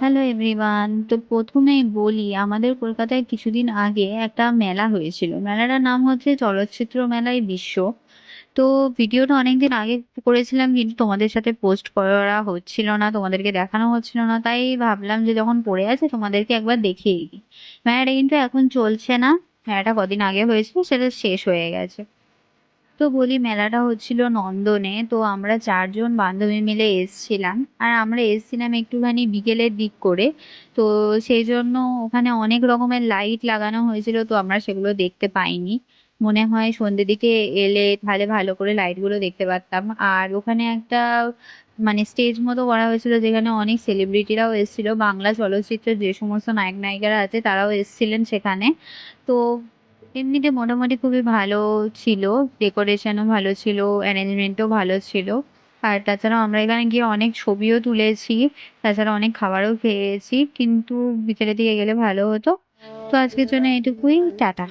Hello everyone. তো ১ম এই বলি আমাদের কলকাতায় কিছুদিন আগে একটা মেলা হয়েছিল। মেলাটার নাম হচ্ছে চলচ্চিত্র মেলায় বিশ্ব। তো ভিডিওটা অনেকদিন আগে করেছিলাম কিন্তু তোমাদের সাথে পোস্ট করা হচ্ছিল না, তোমাদেরকে দেখানো হচ্ছিল না। তাই ভাবলাম যে যখন পড়ে আছে তোমাদেরকে একবার দেখিয়ে দিই। মেলাটা কিন্তু এখন চলছে না। মেলাটা কদিন আগে হয়েছিল সেটা শেষ হয়ে গেছে। তো বলি মেলাটা হচ্ছিল নন্দনে। তো আমরা ৪ জন বান্ধবী মিলে এসছিলাম। আর আমরা এসছিলাম একটুখানি বিকেলের দিক করে। তো সেইজন্য ওখানে অনেক রকমের লাইট লাগানো হয়েছিল। তো আমরা সেগুলো দেখতে পাইনি। মনে হয় সন্ধ্যের দিকে এলে তাহলে ভালো করে লাইটগুলো দেখতে পারতাম। আর ওখানে একটা মানে স্টেজ মতো করা হয়েছিল যেখানে অনেক সেলিব্রিটিরাও এসেছিল। বাংলা চলচ্চিত্রের যে সমস্ত নায়ক নায়িকারা আছে তারাও এসেছিলেন সেখানে। তো এমনিতে মোটামুটি খুবই ভালো ছিল। ডেকোরেশনও ভালো ছিল, অ্যারেঞ্জমেন্টও ভালো ছিল। আর তাছাড়াও আমরা এখানে গিয়ে অনেক ছবিও তুলেছি। তাছাড়া অনেক খাবারও খেয়েছি। কিন্তু বিকেলের দিকে গেলে ভালো হতো। তো আজকের জন্য এটুকুই। টাটা।